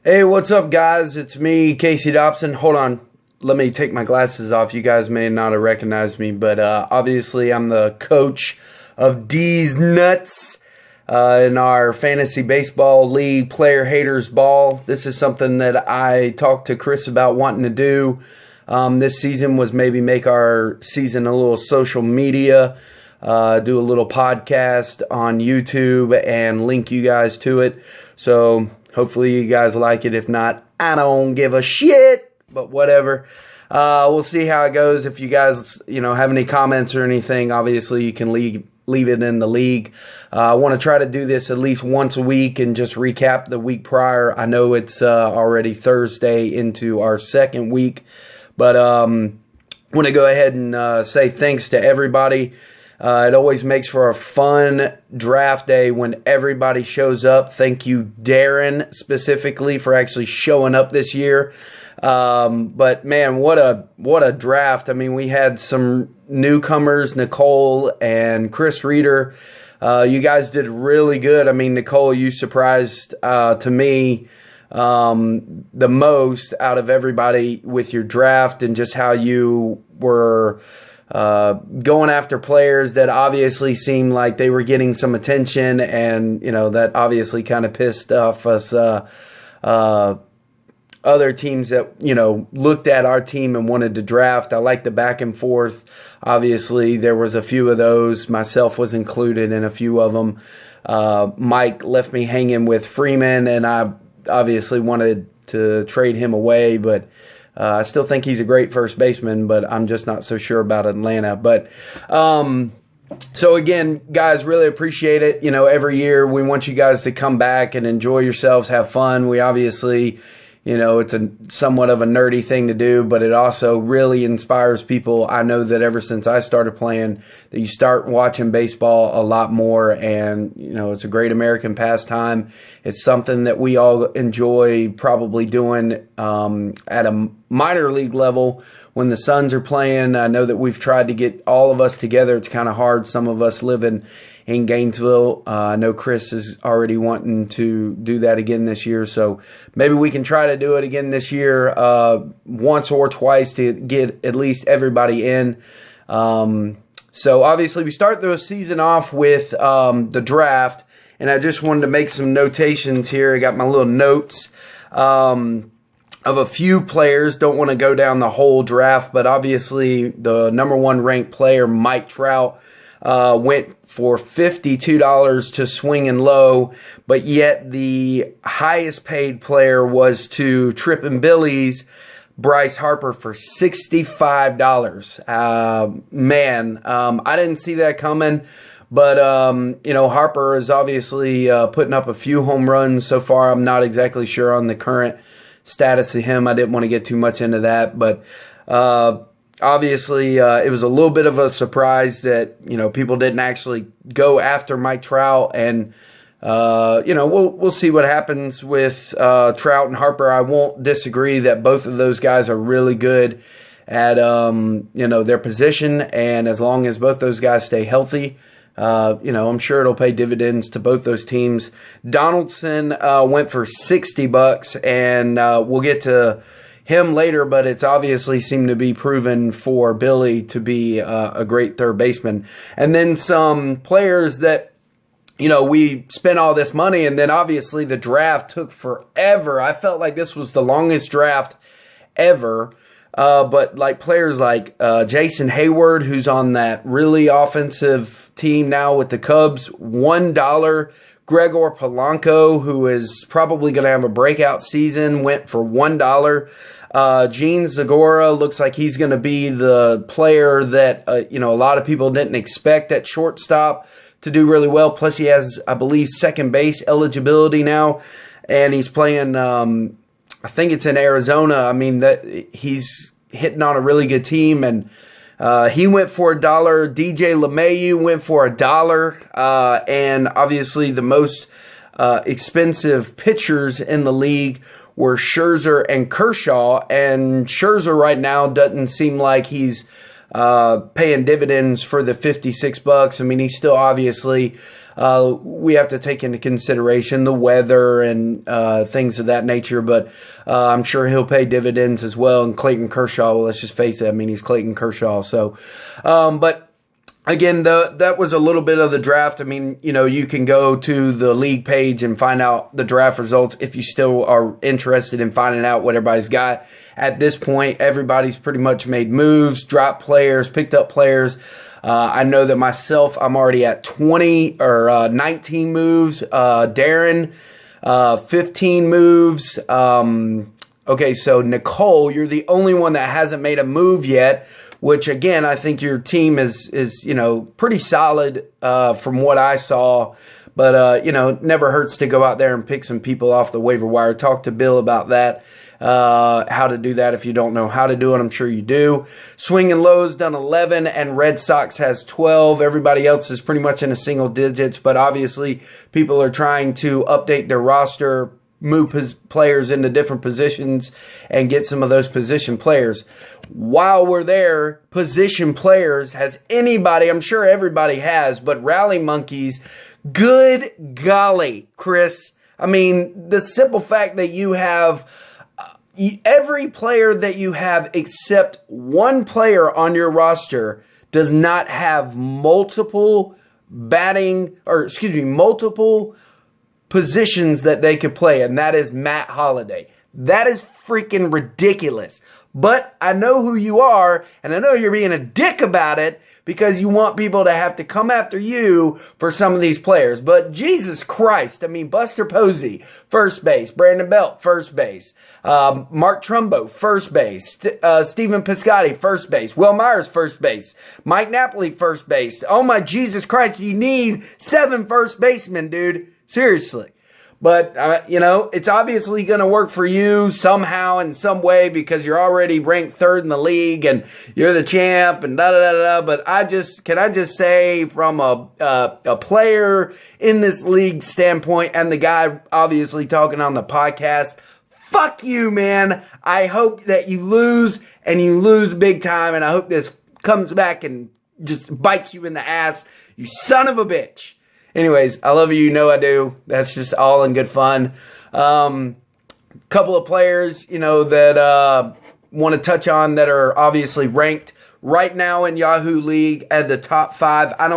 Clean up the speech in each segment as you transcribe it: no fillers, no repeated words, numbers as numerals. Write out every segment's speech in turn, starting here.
Hey, what's up, guys? It's me, Casey Dobson. Hold on. Let me take my glasses off. You guys may not have recognized me, but obviously I'm the coach of D's Nuts in our fantasy baseball league, Player Haters Ball. This is something that I talked to Chris about wanting to do this season, was maybe make our season a little social media, do a little podcast on YouTube and link you guys to it. So hopefully you guys like it. If not, I don't give a shit, but whatever. We'll see how it goes. If you guys, have any comments or anything, obviously you can leave it in the league. I want to try to do this at least once a week and just recap the week prior. I know it's already Thursday into our second week, but want to go ahead and say thanks to everybody. It always makes for a fun draft day when everybody shows up. Thank you, Darren, specifically for actually showing up this year. But man, what a draft. I mean, we had some newcomers, Nicole and Chris Reeder. You guys did really good. I mean, Nicole, you surprised to me the most out of everybody with your draft and just how you were going after players that obviously seemed like they were getting some attention, and that obviously kind of pissed off us other teams that looked at our team and wanted to draft. I like the back and forth. Obviously there was a few of those, myself was included in a few of them. Mike left me hanging with Freeman, and I obviously wanted to trade him away, but I still think he's a great first baseman, but I'm just not so sure about Atlanta. But so again, guys, really appreciate it. Every year we want you guys to come back and enjoy yourselves, have fun. We obviously, it's a somewhat of a nerdy thing to do, but it also really inspires people. I know that ever since I started playing, that you start watching baseball a lot more, and it's a great American pastime. It's something that we all enjoy probably doing at a minor league level when the Suns are playing. I know that we've tried to get all of us together. It's kind of hard. Some of us live in Gainesville. I know Chris is already wanting to do that again this year, so maybe we can try to do it again this year once or twice to get at least everybody in. So obviously we start the season off with the draft, and I just wanted to make some notations here. I got my little notes of a few players. Don't want to go down the whole draft, but obviously the number one ranked player, Mike Trout, went for $52 to Swinging Low, but yet the highest paid player was to Trippin' Billy's Bryce Harper for $65. I didn't see that coming, but Harper is obviously putting up a few home runs so far. I'm not exactly sure on the current status of him. I didn't want to get too much into that, but obviously, it was a little bit of a surprise that, people didn't actually go after Mike Trout, and, we'll see what happens with Trout and Harper. I won't disagree that both of those guys are really good at, their position, and as long as both those guys stay healthy, I'm sure it'll pay dividends to both those teams. Donaldson went for $60, and we'll get to him later, but it's obviously seemed to be proven for Billy to be a great third baseman. And then some players that, we spent all this money, and then obviously the draft took forever. I felt like this was the longest draft ever. But like players like Jason Hayward, who's on that really offensive team now with the Cubs, $1. Gregor Polanco, who is probably going to have a breakout season, went for $1. Gene Zagora looks like he's going to be the player that, a lot of people didn't expect at shortstop to do really well. Plus he has, I believe, second base eligibility now, and he's playing, I think it's in Arizona. I mean, that he's hitting on a really good team, and he went for $1. DJ LeMahieu went for $1. And obviously the most expensive pitchers in the league were Scherzer and Kershaw. And Scherzer right now doesn't seem like he's paying dividends for the $56. I mean, he's still obviously we have to take into consideration the weather and things of that nature. But I'm sure he'll pay dividends as well. And Clayton Kershaw, well, let's just face it. I mean, he's Clayton Kershaw. So, but again, that was a little bit of the draft. I mean, you can go to the league page and find out the draft results if you still are interested in finding out what everybody's got. At this point, everybody's pretty much made moves, dropped players, picked up players. I know that myself, I'm already at 20 or 19 moves. Darren, 15 moves. Okay, so Nicole, you're the only one that hasn't made a move yet, which again, I think your team is pretty solid from what I saw. But, never hurts to go out there and pick some people off the waiver wire. Talk to Bill about that, how to do that if you don't know how to do it. I'm sure you do. Swinging Lows done 11, and Red Sox has 12. Everybody else is pretty much in a single digits, but obviously people are trying to update their roster, move players into different positions, and get some of those position players. While we're there, position players, has anybody, I'm sure everybody has, but Rally Monkeys, good golly, Chris. I mean, the simple fact that you have every player that you have except one player on your roster does not have multiple positions that they could play, and that is Matt Holliday. That is freaking ridiculous. But I know who you are, and I know you're being a dick about it because you want people to have to come after you for some of these players. But Jesus Christ, I mean, Buster Posey, first base. Brandon Belt, first base. Mark Trumbo, first base. Stephen Piscotty, first base. Will Myers, first base. Mike Napoli, first base. Oh my Jesus Christ, you need 7 first basemen, dude. Seriously. But, it's obviously going to work for you somehow in some way because you're already ranked 3rd in the league and you're the champ and da-da-da-da. But can I just say from a player in this league standpoint and the guy obviously talking on the podcast, fuck you, man. I hope that you lose and you lose big time. And I hope this comes back and just bites you in the ass. You son of a bitch. Anyways, I love you. You know I do. That's just all in good fun. Couple of players, that want to touch on that are obviously ranked right now in Yahoo League at the top 5. I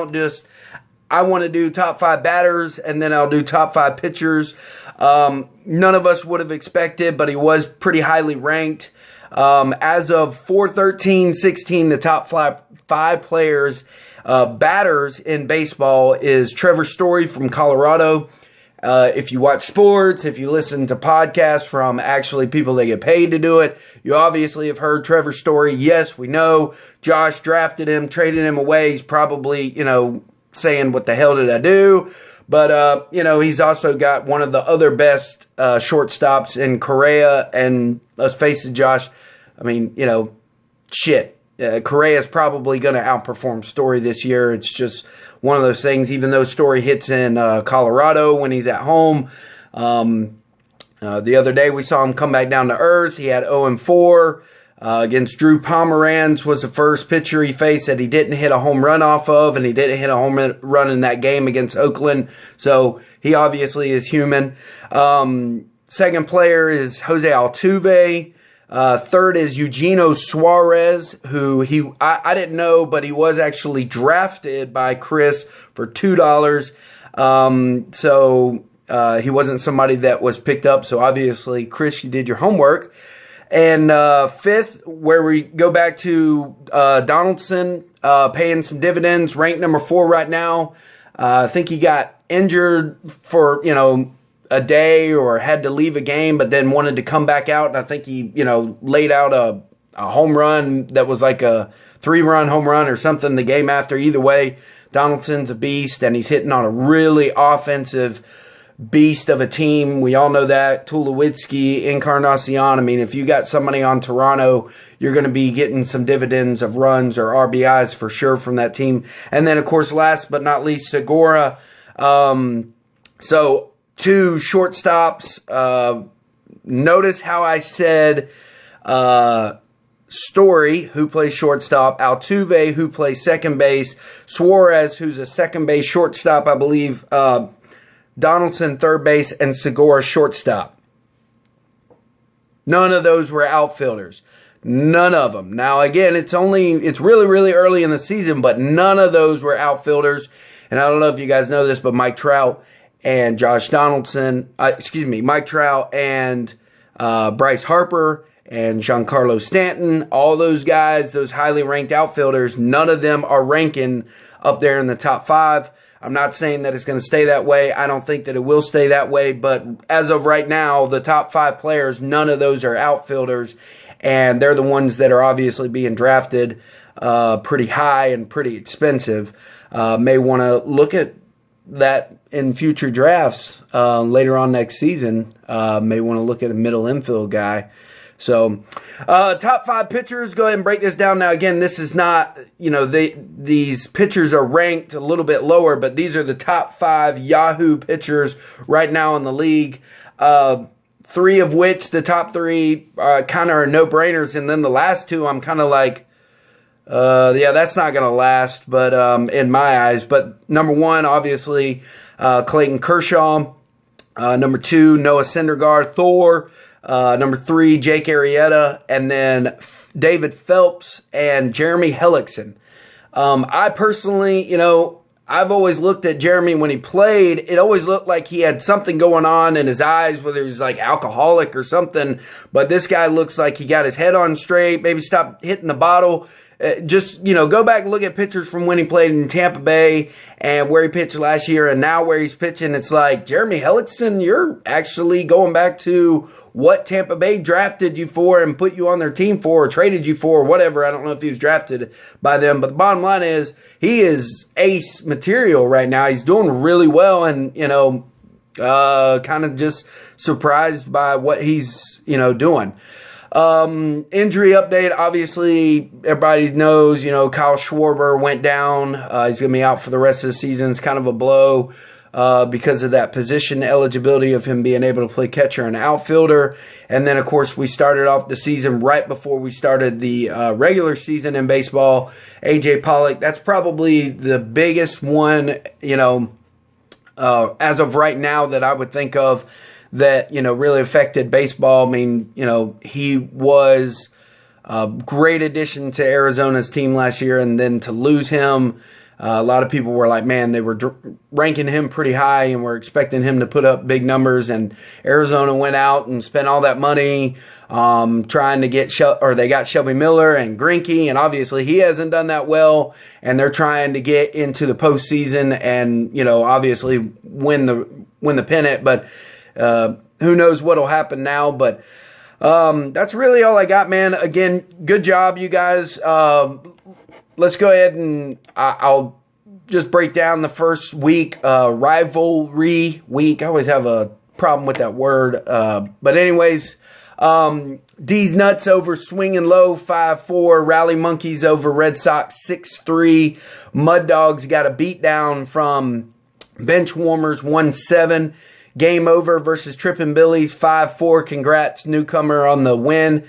want to do top 5 batters, and then I'll do top 5 pitchers. None of us would have expected, but he was pretty highly ranked. As of 4/13/16, the top 5 players batters in baseball is Trevor Story from Colorado. If you watch sports, if you listen to podcasts from actually people that get paid to do it, you obviously have heard Trevor Story. Yes, we know Josh drafted him, traded him away. He's probably, saying, what the hell did I do? But, he's also got one of the other best shortstops in Correa. And let's face it, Josh, I mean, shit. Correa is probably going to outperform Story this year. It's just one of those things, even though Story hits in Colorado when he's at home. The other day we saw him come back down to earth. He had 0-4 against Drew Pomeranz was the first pitcher he faced that he didn't hit a home run off of, and he didn't hit a home run in that game against Oakland. So he obviously is human. Second player is Jose Altuve. Third is Eugenio Suarez, who I didn't know, but he was actually drafted by Chris for $2. So he wasn't somebody that was picked up. So obviously, Chris, you did your homework. And fifth, where we go back to Donaldson, paying some dividends, ranked number 4 right now. I think he got injured for, a day or had to leave a game, but then wanted to come back out. And I think he, laid out a home run that was like a 3-run home run or something the game after. Either way, Donaldson's a beast, and he's hitting on a really offensive beast of a team. We all know that. Tulowitzki, Encarnacion. I mean, if you got somebody on Toronto, you're going to be getting some dividends of runs or RBIs for sure from that team. And then, of course, last but not least, Segura. So 2 shortstops. Notice how I said Story, who plays shortstop, Altuve, who plays second base, Suarez, who's a second base shortstop, I believe, Donaldson, third base, and Segura, shortstop. None of those were outfielders. None of them. Now, again, it's really, really early in the season, but none of those were outfielders. And I don't know if you guys know this, but Mike Trout and Josh Donaldson, Mike Trout and Bryce Harper and Giancarlo Stanton, all those guys, those highly ranked outfielders, none of them are ranking up there in the top 5. I'm not saying that it's going to stay that way. I don't think that it will stay that way. But as of right now, the top 5 players, none of those are outfielders. And they're the ones that are obviously being drafted pretty high and pretty expensive. May want to look at that in future drafts later on next season. May want to look at a middle infield guy. So, top 5 pitchers, go ahead and break this down. Now, again, this is not, these pitchers are ranked a little bit lower, but these are the top 5 Yahoo pitchers right now in the league. 3 of which, the top 3, kind of are no-brainers, and then the last 2, I'm kind of like, that's not going to last, but in my eyes. But number 1, obviously, Clayton Kershaw. Number 2, Noah Syndergaard, Thor. Number 3, Jake Arrieta, and then David Phelps and Jeremy Hellickson. I personally, I've always looked at Jeremy when he played. It always looked like he had something going on in his eyes, whether he was like alcoholic or something. But this guy looks like he got his head on straight, maybe stopped hitting the bottle. Just, go back and look at pictures from when he played in Tampa Bay and where he pitched last year and now where he's pitching. It's like, Jeremy Hellickson, you're actually going back to what Tampa Bay drafted you for and put you on their team for or traded you for or whatever. I don't know if he was drafted by them, but the bottom line is he is ace material right now. He's doing really well and, kind of just surprised by what he's, doing. Injury update, obviously, everybody knows, Kyle Schwarber went down. He's going to be out for the rest of the season. It's kind of a blow because of that position eligibility of him being able to play catcher and outfielder. And then, of course, we started off the season right before we started the regular season in baseball. A.J. Pollock, that's probably the biggest one, as of right now that I would think of that, really affected baseball. I mean, he was a great addition to Arizona's team last year, and then to lose him, a lot of people were like, man, they were ranking him pretty high and were expecting him to put up big numbers, and Arizona went out and spent all that money trying to get they got Shelby Miller and Greinke, and obviously he hasn't done that well, and they're trying to get into the postseason and, obviously win the pennant, but who knows what'll happen now, but that's really all I got, man. Again, good job, you guys. Let's go ahead and I'll just break down the first week, rivalry week. I always have a problem with that word. But anyways, D's Nuts over Swinging Low 5-4. Rally Monkeys over Red Sox 6-3. Mud Dogs got a beat down from Bench Warmers 1-7. Game Over versus Trippin' Billies 5-4. Congrats, newcomer, on the win.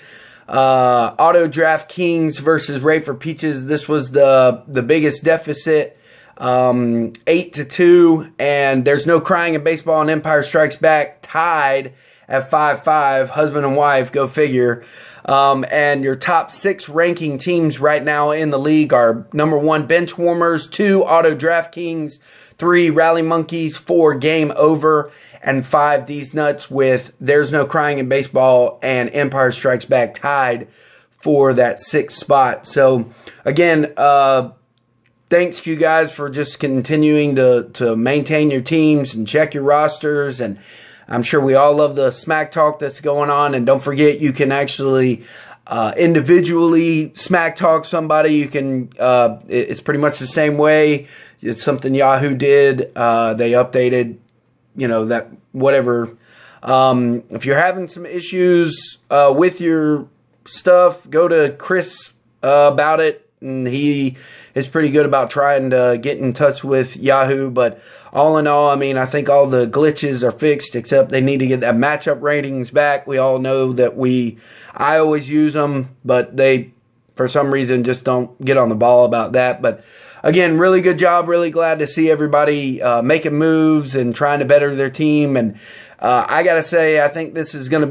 Auto Draft Kings versus Ray for Peaches. This was the biggest deficit, 8-2. And There's No Crying in Baseball and Empire Strikes Back tied at 5-5. Husband and wife, go figure. And your top 6 ranking teams right now in the league are number 1, Bench Warmers, 2, Auto Draft Kings, 3, Rally Monkeys, 4, Game Over, and 5, D's Nuts, with There's No Crying in Baseball and Empire Strikes Back tied for that 6th spot. So, again, thanks to you guys for just continuing to maintain your teams and check your rosters. And I'm sure we all love the smack talk that's going on. And don't forget, you can actually individually smack talk somebody. You can, it's pretty much the same way. It's something Yahoo did. They updated, that whatever. If you're having some issues with your stuff, go to Chris about it and he is pretty good about trying to get in touch with Yahoo. But all in all, I mean, I think all the glitches are fixed, except they need to get that matchup ratings back. We all know that I always use them, but they, for some reason, just don't get on the ball about that. But again, really good job. Really glad to see everybody making moves and trying to better their team. And I got to say, I think this is going to